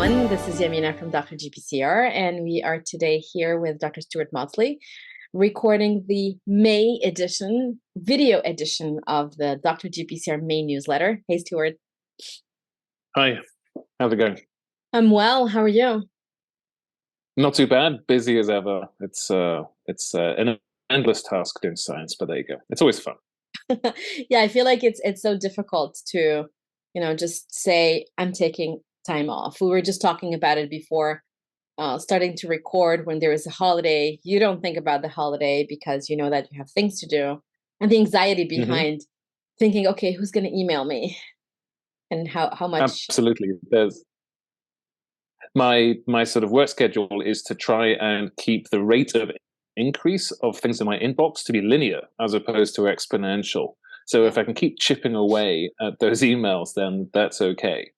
everyone. This is Yamina from Dr. GPCR, and we are today here with Dr. Stuart Maudsley, recording the May edition, video edition of the Dr. GPCR May newsletter. Hey, Stuart. Hi, how's it going? I'm well. How are you? Not too bad. Busy as ever. It's an endless task doing science, but there you go. It's always fun. Yeah, I feel like it's so difficult to, just say I'm taking time off. We were just talking about it before starting to record. When there is a holiday, you don't think about the holiday because you know that you have things to do, and the anxiety behind thinking, okay, who's going to email me, and how much. Absolutely. There's my sort of work schedule is to try and keep the rate of increase of things in my inbox to be linear as opposed to exponential. So if I can keep chipping away at those emails, then that's okay.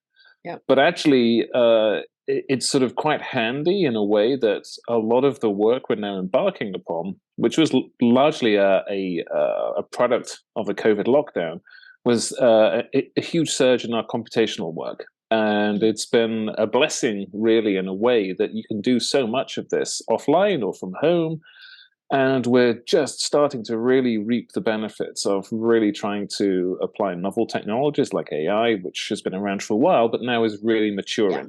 Yeah. But actually, it's sort of quite handy in a way that a lot of the work we're now embarking upon, which was largely a product of a COVID lockdown, was a huge surge in our computational work. And it's been a blessing, really, in a way that you can do so much of this offline or from home. And we're just starting to really reap the benefits of really trying to apply novel technologies like AI, which has been around for a while, but now is really maturing. Yeah.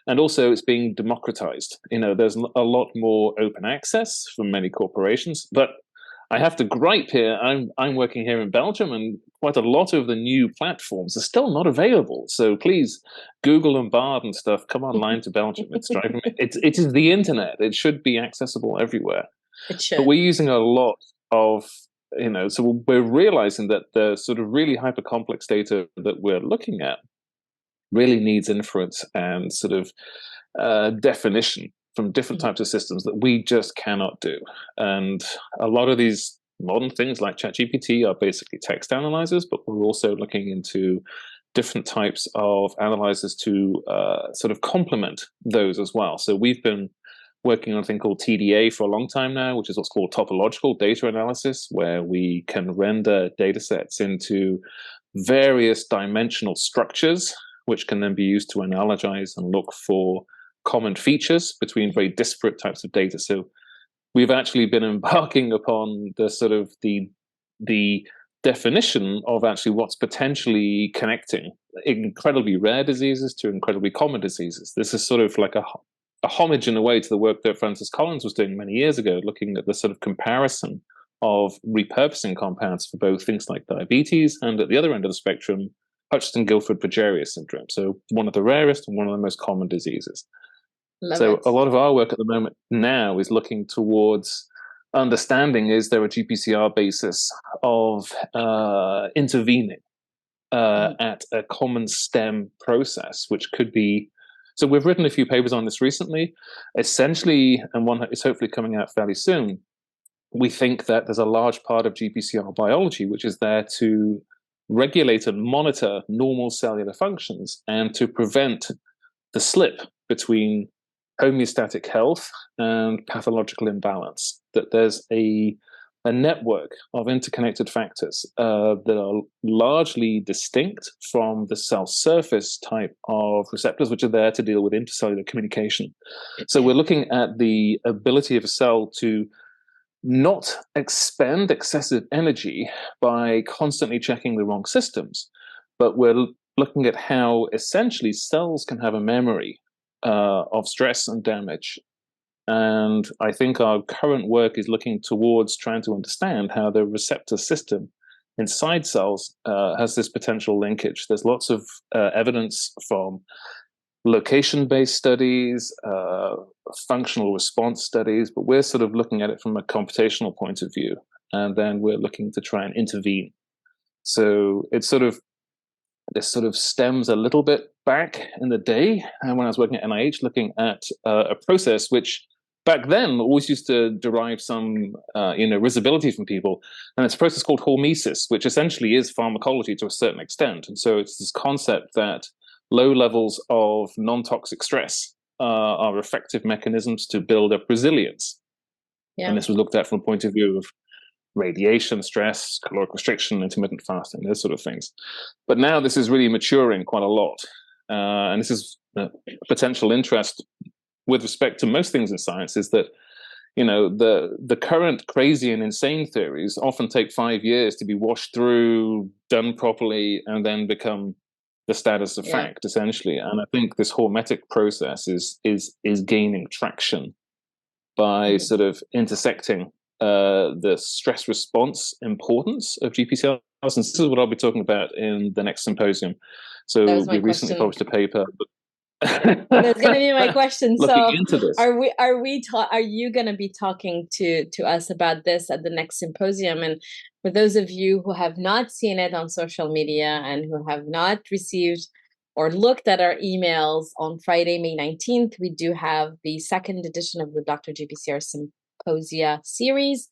And also it's being democratized. There's a lot more open access from many corporations, but I have to gripe here. I'm working here in Belgium, and quite a lot of the new platforms are still not available. So please, Google and Bard and stuff, come online to Belgium. It's driving me. It is the internet. It should be accessible everywhere. It should. But we're using a lot of, so we're realizing that the sort of really hyper complex data that we're looking at really needs inference and sort of definition from different types of systems that we just cannot do. And a lot of these modern things like ChatGPT are basically text analyzers, but we're also looking into different types of analyzers to sort of complement those as well. So we've been working on a thing called TDA for a long time now, which is what's called topological data analysis, where we can render data sets into various dimensional structures, which can then be used to analogize and look for common features between very disparate types of data. So we've actually been embarking upon the sort of the definition of actually what's potentially connecting incredibly rare diseases to incredibly common diseases. This is sort of like a homage in a way to the work that Francis Collins was doing many years ago, looking at the sort of comparison of repurposing compounds for both things like diabetes and at the other end of the spectrum, Hutchinson-Gilford-Progeria syndrome. So one of the rarest and one of the most common diseases. So a lot of our work at the moment now is looking towards understanding, is there a GPCR basis of intervening at a common stem process, which could be. So we've written a few papers on this recently. Essentially, and one is hopefully coming out fairly soon, we think that there's a large part of GPCR biology which is there to regulate and monitor normal cellular functions and to prevent the slip between homeostatic health and pathological imbalance, that there's a network of interconnected factors that are largely distinct from the cell surface type of receptors, which are there to deal with intercellular communication. So we're looking at the ability of a cell to not expend excessive energy by constantly checking the wrong systems, but we're looking at how essentially cells can have a memory of stress and damage. And I think our current work is looking towards trying to understand how the receptor system inside cells has this potential linkage. There's lots of evidence from location-based studies, functional response studies, but we're sort of looking at it from a computational point of view. And then we're looking to try and intervene. So it's this sort of stems a little bit back in the day, and when I was working at NIH, looking at a process which back then always used to derive some risibility from people, and it's a process called hormesis, which essentially is pharmacology to a certain extent. And so it's this concept that low levels of non-toxic stress are effective mechanisms to build up resilience. Yeah. And this was looked at from a point of view of radiation, stress, caloric restriction, intermittent fasting, those sort of things. But now this is really maturing quite a lot. And this is potential interest with respect to most things in science is that the current crazy and insane theories often take 5 years to be washed through, done properly, and then become the status of Yeah. fact, essentially. And I think this hormetic process is gaining traction by sort of intersecting the stress response importance of GPCRs. And this is what I'll be talking about in the next symposium. That So was my we recently question. published a paper That's gonna be my question. looking So, into this. are you gonna be talking to us about this at the next symposium? And for those of you who have not seen it on social media and who have not received or looked at our emails on Friday, May 19th, we do have the second edition of the Dr. GPCR Symposia series.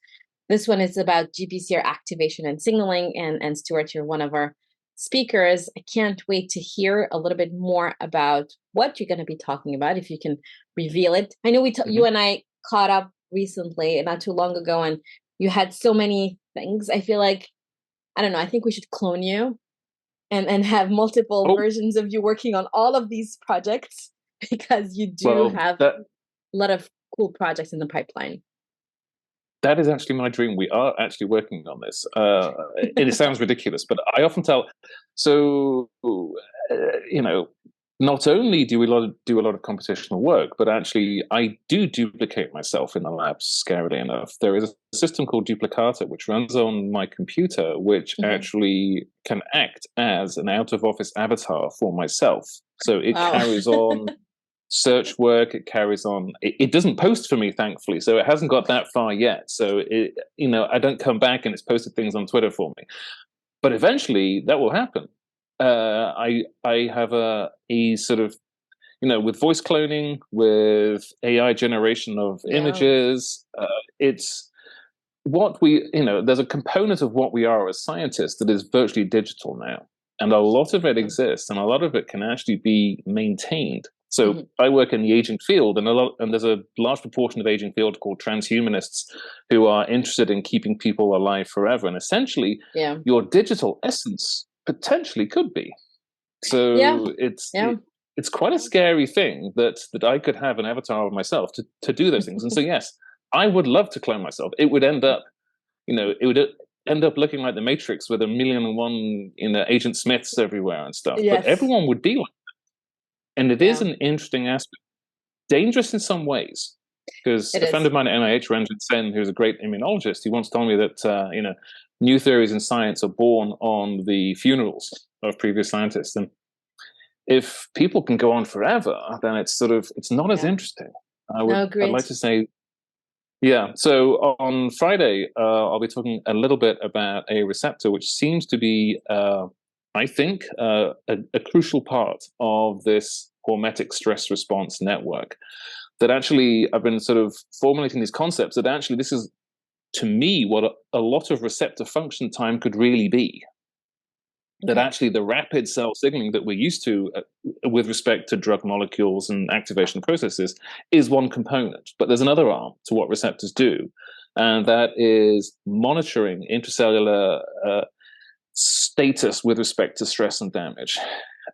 This one is about GPCR activation and signaling, and Stuart, you're one of our speakers. I can't wait to hear a little bit more about what you're going to be talking about, if you can reveal it. I know you and I caught up recently, not too long ago, and you had so many things. I feel like, I don't know, I think we should clone you and have multiple Oh, versions of you working on all of these projects, because you do well, have that a lot of cool projects in the pipeline. that is actually my dream. We are actually working on this. It sounds ridiculous, but I often tell. So, not only do we do a lot of computational work, but actually I do duplicate myself in the lab. Scarily enough, there is a system called Duplicator which runs on my computer, which actually can act as an out-of-office avatar for myself. So it Wow. carries on search work, it carries on. It doesn't post for me, thankfully, so it hasn't got that far yet. So I don't come back and it's posted things on Twitter for me, but eventually that will happen. I have a sort of, with voice cloning, with AI generation of Yeah. images, it's what there's a component of what we are as scientists that is virtually digital now, and a lot of it exists, and a lot of it can actually be maintained. So I work in the aging field, and there's a large proportion of aging field called transhumanists who are interested in keeping people alive forever, and essentially, your digital essence potentially could be. So it's quite a scary thing that I could have an avatar of myself to do those things. And so yes, I would love to clone myself. It would end up, looking like the Matrix with 1,000,001, Agent Smiths everywhere and stuff. But everyone would be like that. And it is an interesting aspect. Dangerous in some ways. Because a friend of mine at NIH, Ranjit Sen, who's a great immunologist, he once told me that new theories in science are born on the funerals of previous scientists. And if people can go on forever, then it's not as interesting. I'd like to say, yeah. So on Friday, I'll be talking a little bit about a receptor which seems to be, I think, a crucial part of this hormetic stress response network. That actually, I've been sort of formulating these concepts that actually this is, to me, what a lot of receptor function time could really be. That actually the rapid cell signaling that we're used to with respect to drug molecules and activation processes is one component, but there's another arm to what receptors do, and that is monitoring intracellular status with respect to stress and damage.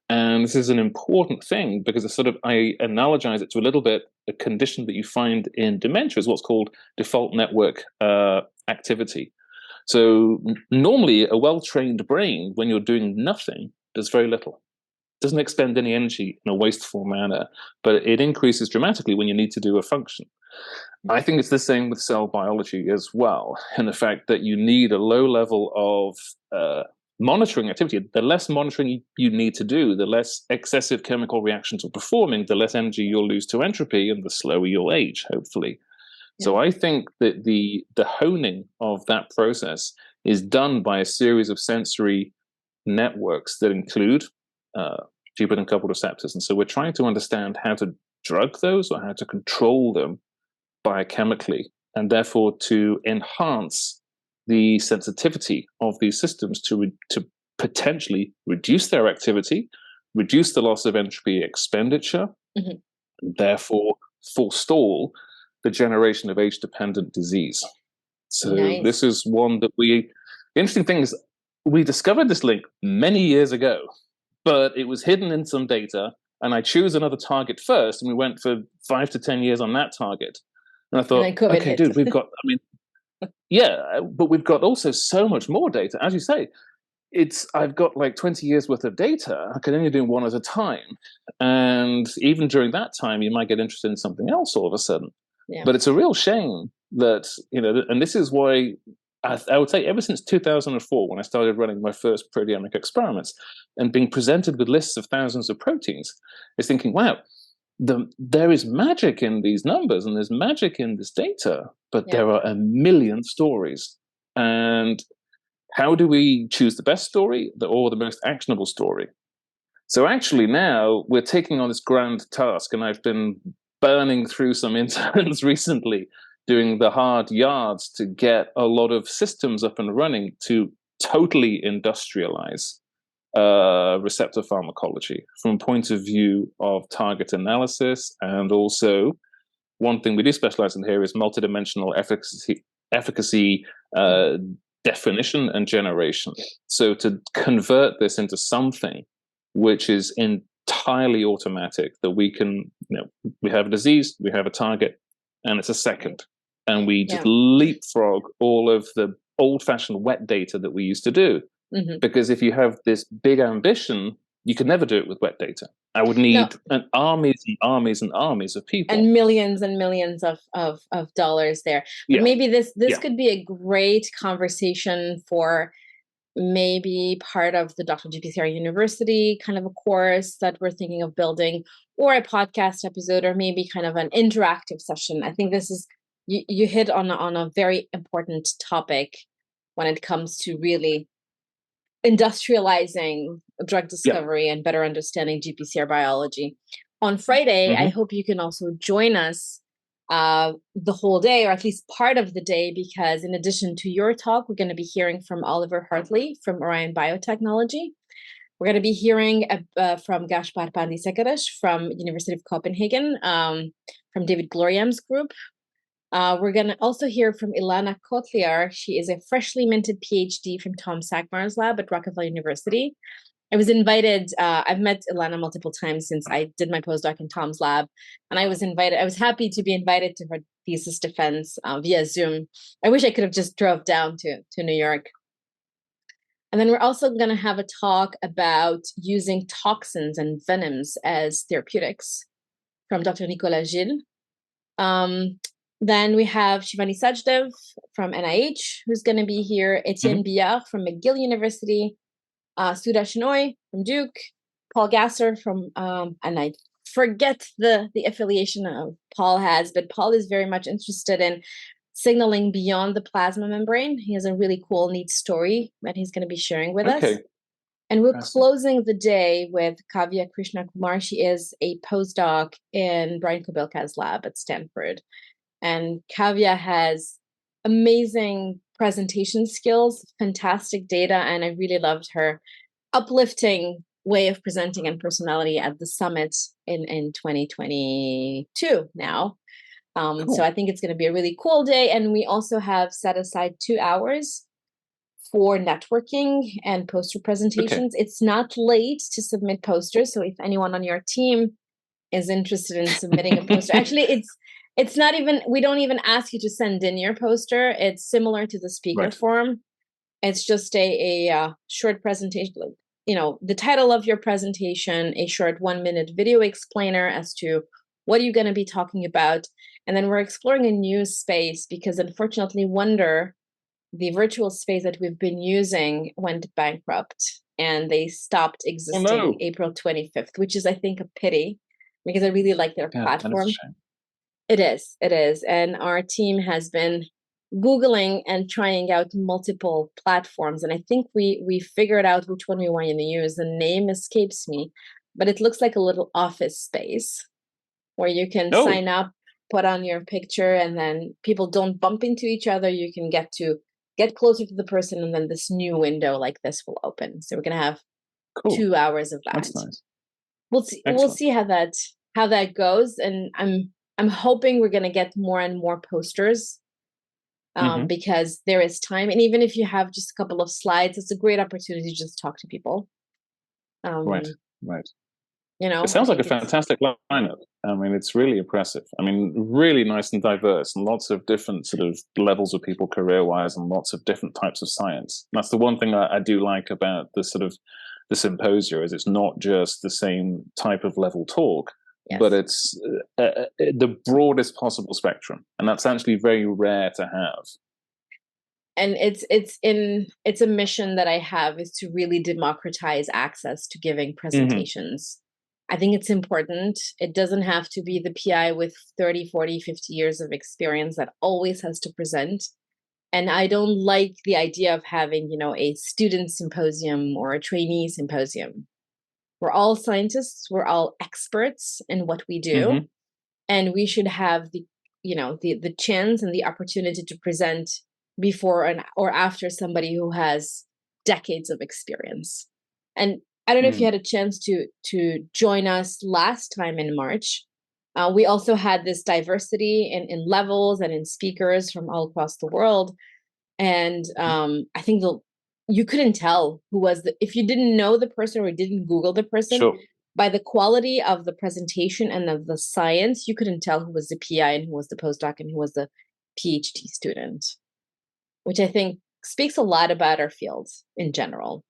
And this is an important thing because I analogize it to a little bit a condition that you find in dementia is what's called default network activity. So normally a well-trained brain, when you're doing nothing, does very little. It doesn't expend any energy in a wasteful manner, but it increases dramatically when you need to do a function. I think it's the same with cell biology as well, in the fact that you need a low level of monitoring activity. The less monitoring you need to do, the less excessive chemical reactions are performing, the less energy you'll lose to entropy, and the slower you'll age, hopefully. So I think that the honing of that process is done by a series of sensory networks that include Jupiter-coupled receptors. And so we're trying to understand how to drug those or how to control them biochemically, and therefore to enhance the sensitivity of these systems to potentially reduce their activity, reduce the loss of entropy expenditure, and therefore forestall the generation of age-dependent disease. So this is one that the interesting thing is we discovered this link many years ago, but it was hidden in some data, and I choose another target first, and we went for 5 to 10 years on that target. And I And then thought, COVID okay, hit. dude, yeah, but we've got also so much more data. As you say, I've got like 20 years worth of data. I can only do one at a time. And even during that time, you might get interested in something else all of a sudden. Yeah. But it's a real shame that, and this is why I would say ever since 2004, when I started running my first proteomic experiments and being presented with lists of thousands of proteins, is thinking, wow, there is magic in these numbers and there's magic in this data, but there are a million stories. And how do we choose the best story or the most actionable story? So actually now we're taking on this grand task, and I've been burning through some interns recently doing the hard yards to get a lot of systems up and running to totally industrialize receptor pharmacology from a point of view of target analysis. And also, one thing we do specialize in here is multidimensional efficacy definition and generation. So to convert this into something which is entirely automatic, that we can, we have a disease, we have a target, and it's a second. And we just leapfrog all of the old-fashioned wet data that we used to do. Mm-hmm. Because if you have this big ambition, you could never do it with wet data. I would need armies and armies and armies of people. And millions of dollars there. But maybe this could be a great conversation for maybe part of the Dr. GPCR University kind of a course that we're thinking of building, or a podcast episode, or maybe kind of an interactive session. I think this is, you hit on a very important topic when it comes to really industrializing drug discovery and better understanding GPCR biology. On Friday, I hope you can also join us the whole day, or at least part of the day, because in addition to your talk, we're going to be hearing from Oliver Hartley from Orion Biotechnology. We're going to be hearing from Gaspar Pandisekeres from University of Copenhagen, from David Gloriam's group. We're going to also hear from Ilana Kotliar. She is a freshly minted PhD from Tom Sackmar's lab at Rockefeller University. I was invited, I've met Ilana multiple times since I did my postdoc in Tom's lab, and I was happy to be invited to her thesis defense via Zoom. I wish I could have just drove down to New York. And then we're also going to have a talk about using toxins and venoms as therapeutics from Dr. Nicolas Gilles. Then we have Shivani Sajdev from NIH, who's going to be here, Etienne Billard from McGill University, Sudha Shenoy from Duke, Paul Gasser from, and I forget the affiliation Paul has, but Paul is very much interested in signaling beyond the plasma membrane. He has a really cool, neat story that he's going to be sharing with us. And we're closing the day with Kavya Krishnakumar. She is a postdoc in Brian Kobilka's lab at Stanford. And Kavya has amazing presentation skills, fantastic data, and I really loved her uplifting way of presenting and personality at the summit in 2022 now. Cool. So I think it's going to be a really cool day. And we also have set aside 2 hours for networking and poster presentations. It's not late to submit posters. So if anyone on your team is interested in submitting a poster, actually it's not even, we don't even ask you to send in your poster. It's similar to the speaker form. It's just a short presentation, the title of your presentation, a short 1-minute video explainer as to what are you going to be talking about. And then we're exploring a new space because unfortunately Wonder, the virtual space that we've been using, went bankrupt and they stopped existing April 25th, which is, I think, a pity because I really like their platform. It is. And our team has been Googling and trying out multiple platforms. And I think we figured out which one we want to use. The name escapes me, but it looks like a little office space where you can sign up, put on your picture, and then people don't bump into each other. You can get closer to the person, and then this new window like this will open. So we're going to have 2 hours of that. That's nice. We'll see. Excellent. We'll see how that goes. And I'm hoping we're going to get more and more posters because there is time. And even if you have just a couple of slides, it's a great opportunity to just talk to people. Right. It I sounds like think a it's, fantastic lineup. I mean, it's really impressive. I mean, really nice and diverse, and lots of different sort of levels of people career-wise, and lots of different types of science. And that's the one thing I do like about the sort of the symposia is it's not just the same type of level talk, but yes. it's the broadest possible spectrum, and that's actually very rare to have. And it's a mission that I have, is to really democratize access to giving Mm-hmm. presentations. I think it's important. It doesn't have to be the PI with 30, 40, 50 years of experience that always has to present. And I don't like the idea of having, a student symposium or a trainee symposium. We're all scientists, we're all experts in what we do, Mm-hmm. and we should have the chance and the opportunity to present before and or after somebody who has decades of experience. And I don't know if you Mm. had a chance to join us last time in March. We also had this diversity in levels and in speakers from all across the world. And I think you couldn't tell who was if you didn't know the person or didn't Google the person, Sure. by the quality of the presentation and of the science, you couldn't tell who was the PI and who was the postdoc and who was the PhD student, which I think speaks a lot about our field in general.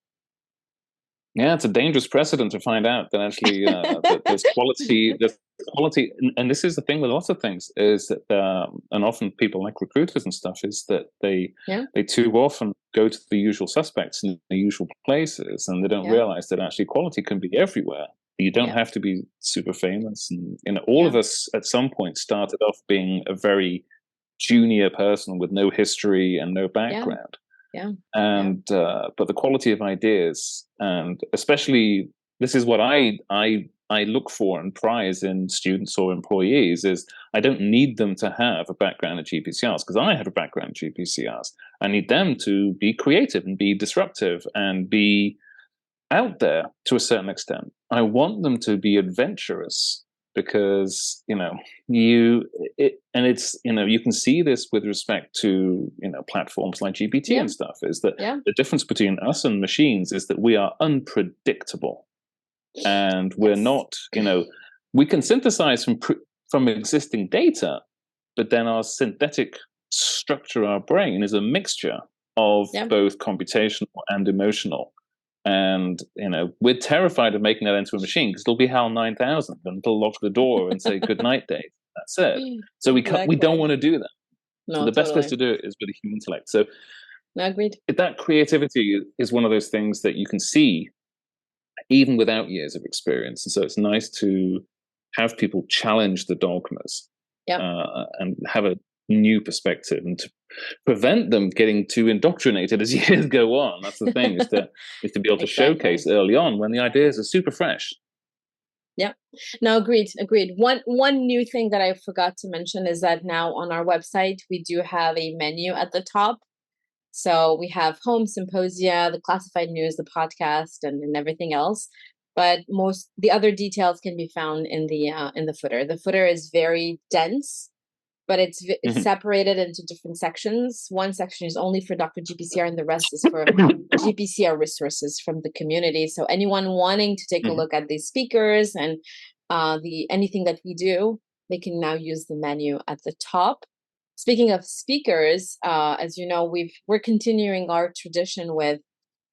Yeah, it's a dangerous precedent to find out that actually that there's quality. There's quality, and this is the thing with lots of things is that, and often people like recruiters and stuff is that Yeah, they too often go to the usual suspects in the usual places, and they don't yeah, realize that actually quality can be everywhere. You don't yeah, have to be super famous, and all yeah, of us at some point started off being a very junior person with no history and no yeah, background, yeah, yeah, and but the quality of ideas, and especially this is what I look for and prize in students or employees, is I don't need them to have a background at GPCRs because I have a background at GPCRs. I need them to be creative and be disruptive and be out there to a certain extent. I want them to be adventurous because and it's you can see this with respect to platforms like GPT yeah, and stuff, is that yeah, the difference between us and machines is that we are unpredictable, and we're yes, not we can synthesize from existing data, but then our synthetic structure, our brain, is a mixture of yeah. both computational and emotional. And we're terrified of making that into a machine because it'll be HAL 9000 and it'll lock the door and say good night, Dave. That's it. So we don't Exactly. want to do that. So No, the best place totally. to do it is with a human intellect. So No, agreed. that creativity is one of those things that you can see even without years of experience. And so it's nice to have people challenge the dogmas, Yeah, and have a new perspective, and to prevent them getting too indoctrinated as years go on. That's the thing, is to be able to exactly. showcase early on when the ideas are super fresh. Yeah. No, agreed, agreed. One new thing that I forgot to mention is that now on our website we do have a menu at the top. So we have home symposia, the classified news, the podcast, and everything else. But most the other details can be found in the footer. The footer is very dense, but it's Mhm. separated into different sections. One section is only for Dr. GPCR, and the rest is for GPCR resources from the community. So anyone wanting to take a Mhm. look at these speakers and the anything that we do, they can now use the menu at the top. Speaking of speakers, as you know, we're continuing our tradition with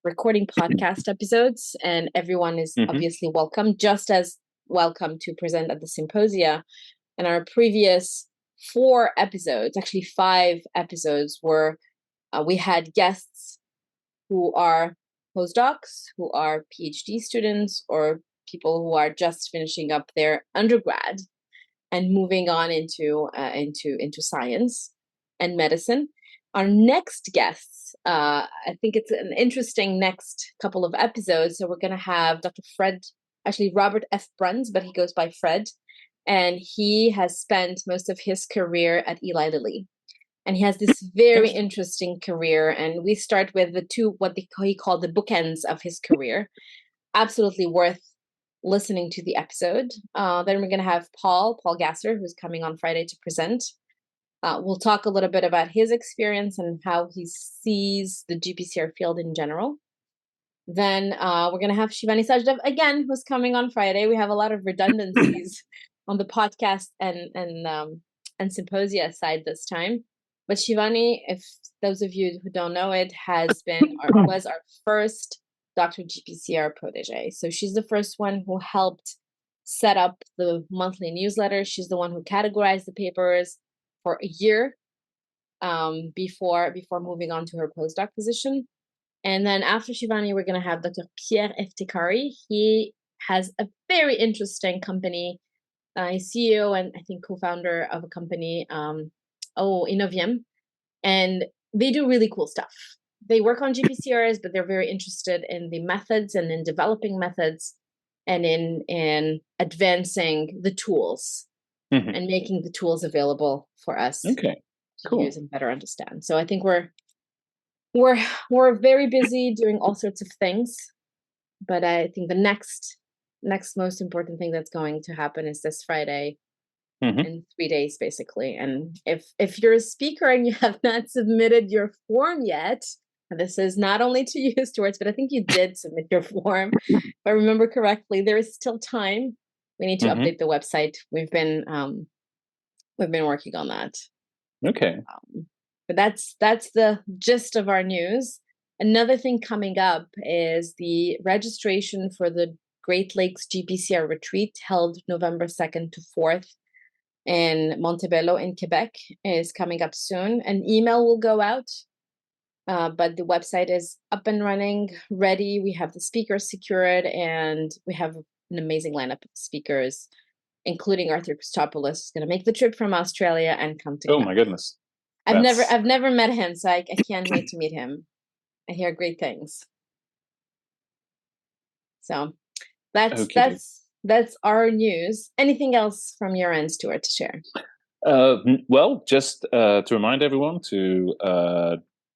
recording podcast episodes, and everyone is Mhm. obviously welcome, just as welcome to present at the symposia. And our previous 4 episodes, actually 5 episodes, were we had guests who are postdocs, who are PhD students, or people who are just finishing up their undergrad and moving on into science and medicine. Our next guests, I think it's an interesting next couple of episodes. So we're going to have Dr. Fred, actually Robert F. Bruns, but he goes by Fred, and he has spent most of his career at Eli Lilly. And he has this very Yes. interesting career. And we start with the two, he called the bookends of his career. Absolutely worth listening to the episode. Then we're going to have Paul Gasser, who's coming on Friday to present. We'll talk a little bit about his experience and how he sees the GPCR field in general. Then we're going to have Shivani Sajdev again, who's coming on Friday. We have a lot of redundancies on the podcast and symposia side this time. But Shivani, if those of you who don't know it, was our first Dr. GPCR protege. So she's the first one who helped set up the monthly newsletter. She's the one who categorized the papers for a year before moving on to her postdoc position. And then after Shivani, we're going to have Dr. Pierre Eftekari. He has a very interesting company. He's CEO and I think co-founder of a company, Innoviem. And they do really cool stuff. They work on GPCRs, but they're very interested in the methods and in developing methods and in advancing the tools and making the tools available for us to use and better understand. So I think we're very busy doing all sorts of things, but I think the next most important thing that's going to happen is this Friday in 3 days, basically. And if you're a speaker and you have not submitted your form yet, and this is not only to you, Stuart, but I think you did submit your form. If I remember correctly, there is still time. We need to update the website. We've been working on that. Okay. But that's the gist of our news. Another thing coming up is the registration for the Great Lakes GPCR retreat held November 2nd to 4th in Montebello in Quebec is coming up soon. An email will go out, but the website is up and running, ready. We have the speakers secured, and we have an amazing lineup of speakers, including Arthur Christopoulos, who's going to make the trip from Australia and come to Quebec. My goodness. I've never met him, so I can't wait to meet him. I hear great things. So that's our news. Anything else from your end, Stuart, to share? Well, just to remind everyone to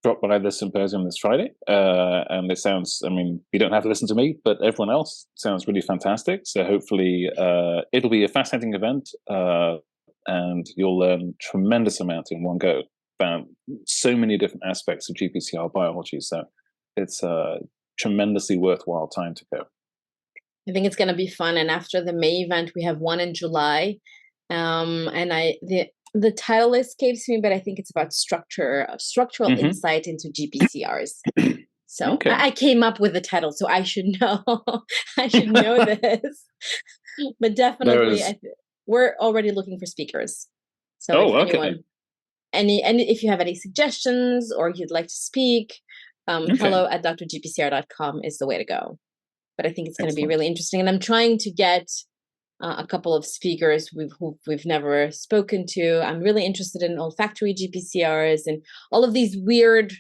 drop by the symposium this Friday. And it sounds, I mean, you don't have to listen to me, but everyone else sounds really fantastic. So hopefully it'll be a fascinating event and you'll learn tremendous amount in one go about so many different aspects of GPCR biology. So it's a tremendously worthwhile time to go. I think it's going to be fun. And after the May event, we have one in July. And the title escapes me, but I think it's about structural insight into GPCRs. So I came up with the title, so I should know. I should know this. But definitely, we're already looking for speakers. So if you have any suggestions or you'd like to speak, hello at drgpcr.com is the way to go. But I think it's going to be really interesting. And I'm trying to get a couple of speakers who we've never spoken to. I'm really interested in olfactory GPCRs and all of these weird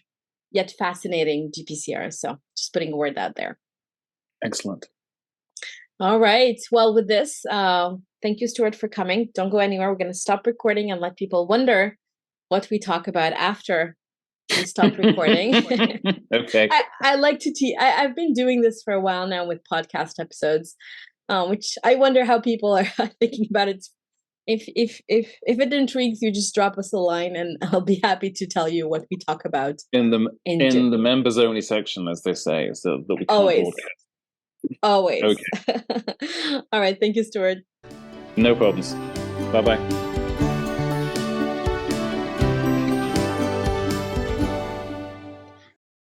yet fascinating GPCRs. So just putting a word out there. Excellent. All right. Well, with this, thank you, Stuart, for coming. Don't go anywhere. We're going to stop recording and let people wonder what we talk about after we stop recording. Okay. I like to teach. I've been doing this for a while now with podcast episodes, which I wonder how people are thinking about it. If it intrigues you, just drop us a line, and I'll be happy to tell you what we talk about in the members only section, as they say, so that we can't always. Okay. All right. Thank you, Stuart. No problems. Bye bye.